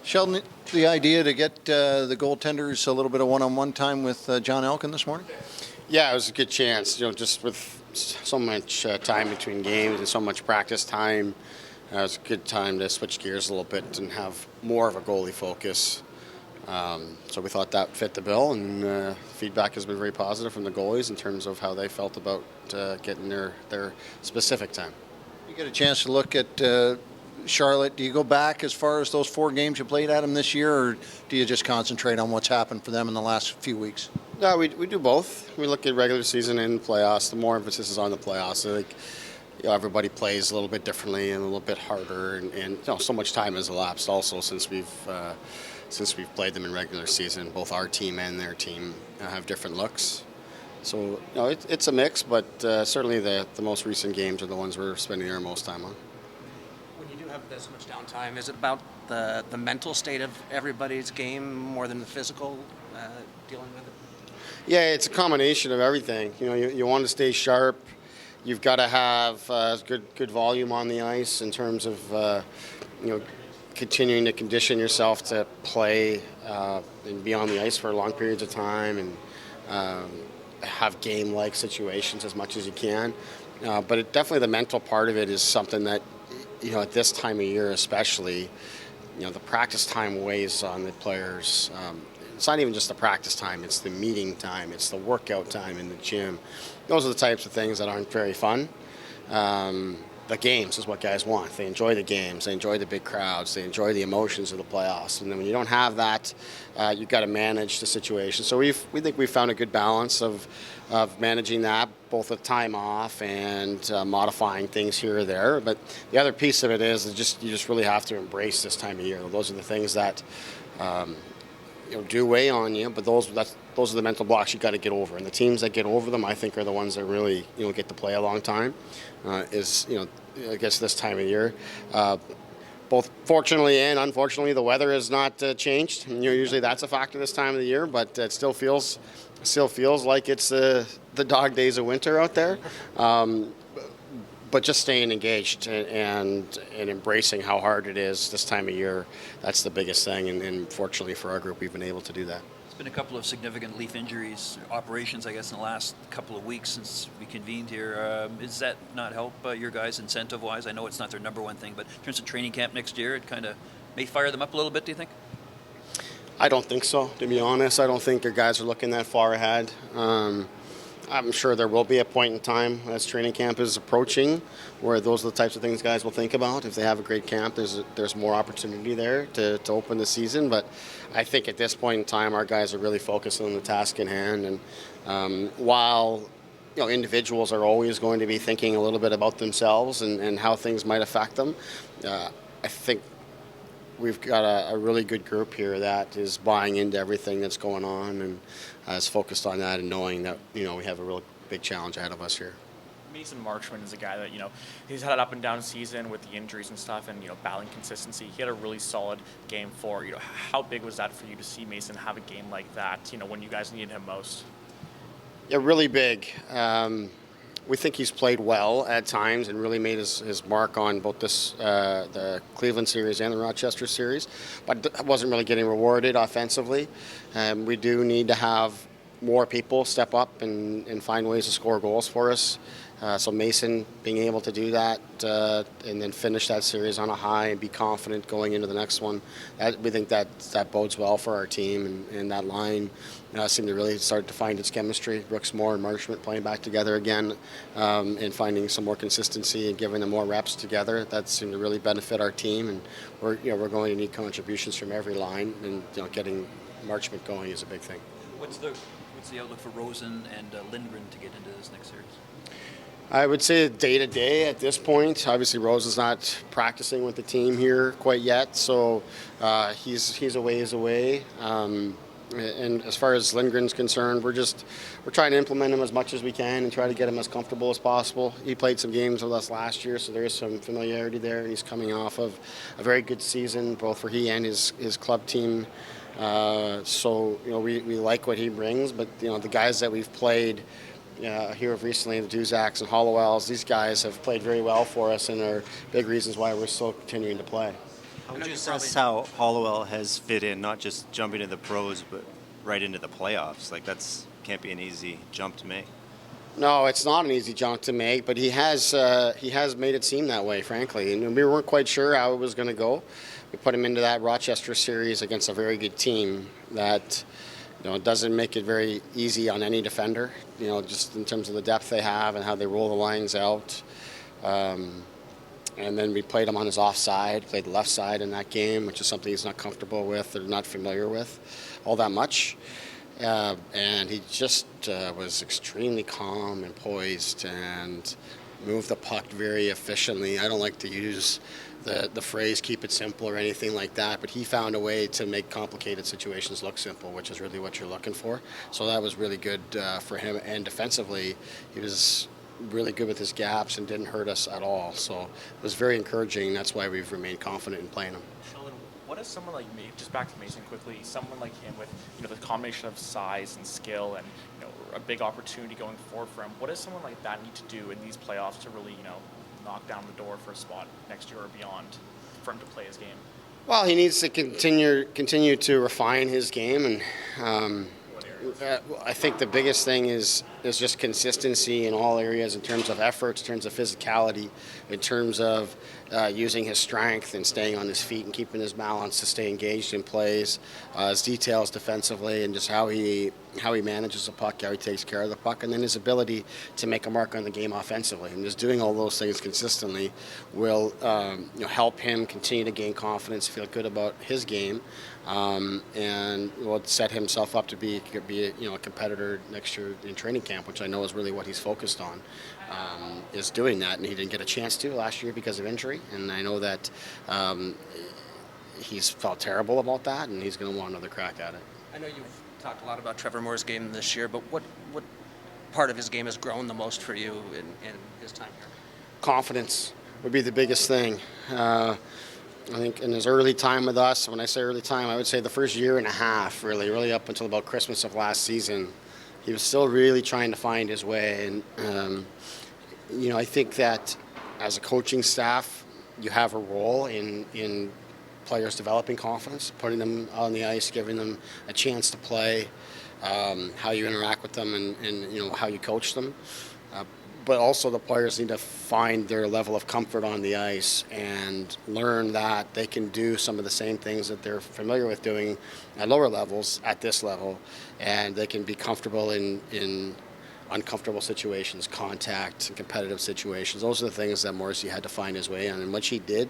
Sheldon, the idea to get the goaltenders a little bit of one-on-one time with John Elkin this morning? Yeah, it was a good chance. Just with so much time between games and so much practice time, it was a good time to switch gears a little bit and have more of a goalie focus. So we thought that fit the bill, and feedback has been very positive from the goalies in terms of how they felt about getting their specific time. You get a chance to look at Charlotte. Do you go back as far as those 4 games you played at them this year, or do you just concentrate on what's happened for them in the last few weeks? No, we do both. We look at regular season and playoffs. The more emphasis is on the playoffs. I think everybody plays a little bit differently and a little bit harder, and so much time has elapsed also since we've played them in regular season. Both our team and their team have different looks. So it's a mix, but certainly the most recent games are the ones we're spending our most time on. When you do have this much downtime, is it about the mental state of everybody's game more than the physical dealing with it? Yeah, it's a combination of everything. You want to stay sharp. You've got to have good volume on the ice in terms of continuing to condition yourself to play and be on the ice for long periods of time and have game-like situations as much as you can. But definitely the mental part of it is something that, at this time of year especially, the practice time weighs on the players. It's not even just the practice time, it's the meeting time, it's the workout time in the gym. Those are the types of things that aren't very fun. The games is what guys want. They enjoy the games, they enjoy the big crowds, they enjoy the emotions of the playoffs. And then when you don't have that, you've got to manage the situation. So we think we've found a good balance of managing that, both with time off and modifying things here or there. But the other piece of it is you just really have to embrace this time of year. Those are the things that do weigh on you, but those are the mental blocks you got to get over. And the teams that get over them, I think, are the ones that really get to play a long time. I guess this time of year, both fortunately and unfortunately, the weather has not changed. Usually that's a factor this time of the year, but it still feels like it's the dog days of winter out there. But just staying engaged and embracing how hard it is this time of year, that's the biggest thing. And fortunately for our group, we've been able to do that. There's been a couple of significant Leaf injuries, operations, I guess, in the last couple of weeks since we convened here. Does that not help your guys incentive-wise? I know it's not their number one thing, but in terms of training camp next year, it kind of may fire them up a little bit, do you think? I don't think so, to be honest. I don't think their guys are looking that far ahead. I'm sure there will be a point in time as training camp is approaching where those are the types of things guys will think about. If they have a great camp, there's more opportunity there to open the season. But I think at this point in time, our guys are really focused on the task in hand. And while individuals are always going to be thinking a little bit about themselves and how things might affect them, I think we've got a really good group here that is buying into everything that's going on and is focused on that and knowing that we have a real big challenge ahead of us here. Mason Marchment is a guy that he's had an up and down season with the injuries and stuff, and battling consistency. He had a really solid game 4. How big was that for you to see Mason have a game like that? When you guys needed him most. Yeah, really big. We think he's played well at times and really made his mark on both the Cleveland series and the Rochester series, but wasn't really getting rewarded offensively. We do need to have more people step up and find ways to score goals for us. So Mason being able to do that and then finish that series on a high and be confident going into the next one, we think that bodes well for our team and that line seemed to really start to find its chemistry. Brooks Moore and Marchment playing back together again and finding some more consistency and giving them more reps together. That seemed to really benefit our team, and we're going to need contributions from every line, and getting Marchment going is a big thing. What's the outlook for Rosen and Lindgren to get into this next series? I would say day-to-day at this point. Obviously, Rose is not practicing with the team here quite yet, so he's a ways away. And as far as Lindgren's concerned, we're trying to implement him as much as we can and try to get him as comfortable as possible. He played some games with us last year, so there is some familiarity there, and he's coming off of a very good season, both for he and his club team. So we like what he brings, but the guys that we've played here recently, the Duzaks and Hollowells, these guys have played very well for us and are big reasons why we're still continuing to play. I know Would you you assess probably- how Hollowell has fit in, not just jumping to the pros, but right into the playoffs? Like can't be an easy jump to make. No, it's not an easy jump to make, but he has made it seem that way, frankly. And we weren't quite sure how it was going to go. We put him into that Rochester series against a very good team that doesn't make it very easy on any defender. Just in terms of the depth they have and how they roll the lines out. And then we played him on his offside, played the left side in that game, which is something he's not comfortable with or not familiar with all that much. And he just was extremely calm and poised and moved the puck very efficiently. I don't like to use the phrase keep it simple or anything like that, but he found a way to make complicated situations look simple, which is really what you're looking for. So that was really good for him. And defensively, he was really good with his gaps and didn't hurt us at all. So it was very encouraging. That's why we've remained confident in playing him. Sheldon, what is someone like me, just back to Mason quickly, someone like him with the combination of size and skill and a big opportunity going forward for him, what does someone like that need to do in these playoffs to really knock down the door for a spot next year or beyond for him to play his game? Well, he needs to continue to refine his game, and I think the biggest thing is just consistency in all areas in terms of effort, in terms of physicality, in terms of using his strength and staying on his feet and keeping his balance to stay engaged in plays, his details defensively, and just how he manages the puck, how he takes care of the puck, and then his ability to make a mark on the game offensively. And just doing all those things consistently will help him continue to gain confidence, feel good about his game, and will set himself up to be a competitor next year in training camp, which I know is really what he's focused on, is doing that. And he didn't get a chance to last year because of injury, and I know that he's felt terrible about that, and he's going to want another crack at it. I know you've talked a lot about Trevor Moore's game this year, but what part of his game has grown the most for you in his time here? Confidence would be the biggest thing. I think in his early time with us, when I say early time, I would say the first year and a half, really up until about Christmas of last season, he was still really trying to find his way. And, I think that as a coaching staff, you have a role in players developing confidence, putting them on the ice, giving them a chance to play, how you interact with them and how you coach them. But also the players need to find their level of comfort on the ice and learn that they can do some of the same things that they're familiar with doing at lower levels at this level, and they can be comfortable in uncomfortable situations, contact, and competitive situations. Those are the things that Morrissey had to find his way on. And once he did,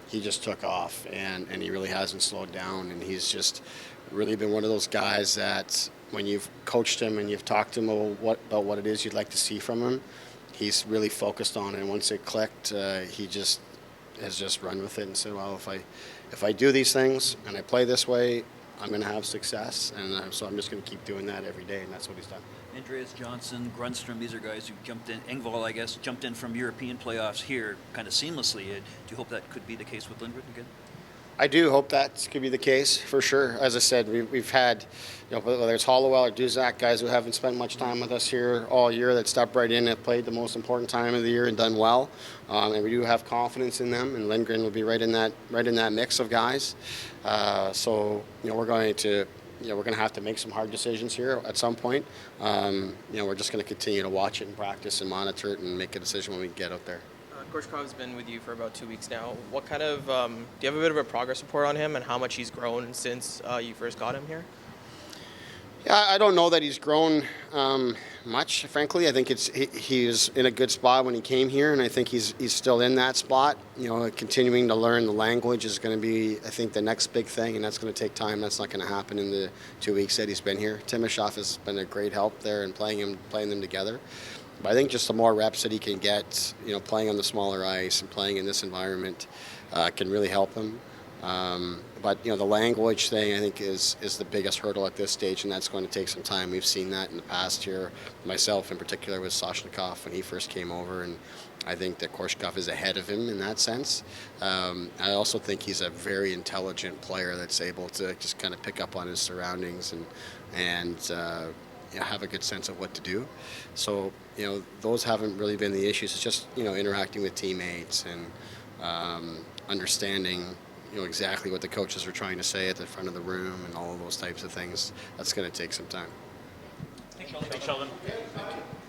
he just took off, and he really hasn't slowed down. And he's just really been one of those guys that when you've coached him and you've talked to him about what it is you'd like to see from him, he's really focused on it. And once it clicked, he just has just run with it and said, well, if I do these things and I play this way, I'm going to have success, and so I'm just going to keep doing that every day, and that's what he's done. Andreas Johnson, Grundstrom, these are guys who jumped in. Engvall, I guess, jumped in from European playoffs here kind of seamlessly. Do you hope that could be the case with Lindgren again? I do hope that could be the case, for sure. As I said, we've had, whether it's Hollowell or Duzak, guys who haven't spent much time with us here all year that stepped right in and played the most important time of the year and done well. And we do have confidence in them, and Lindgren will be right in that mix of guys. So we're going to have to make some hard decisions here at some point. We're just going to continue to watch it and practice and monitor it and make a decision when we get out there. Korshkov's been with you for about 2 weeks now. What kind of, do you have a bit of a progress report on him and how much he's grown since you first got him here? Yeah, I don't know that he's grown much, frankly. I think he was in a good spot when he came here, and I think he's still in that spot. Continuing to learn the language is going to be, I think, the next big thing, and that's going to take time. That's not going to happen in the 2 weeks that he's been here. Timashov has been a great help there in playing them together. But I think just the more reps that he can get, playing on the smaller ice and playing in this environment can really help him. But the language thing, I think, is the biggest hurdle at this stage, and that's going to take some time. We've seen that in the past here, myself in particular with Soshnikov when he first came over, and I think that Korshkov is ahead of him in that sense. I also think he's a very intelligent player that's able to just kind of pick up on his surroundings and have a good sense of what to do. So, those haven't really been the issues. It's just, interacting with teammates and understanding, exactly what the coaches are trying to say at the front of the room and all of those types of things. That's going to take some time. Thanks, Sheldon.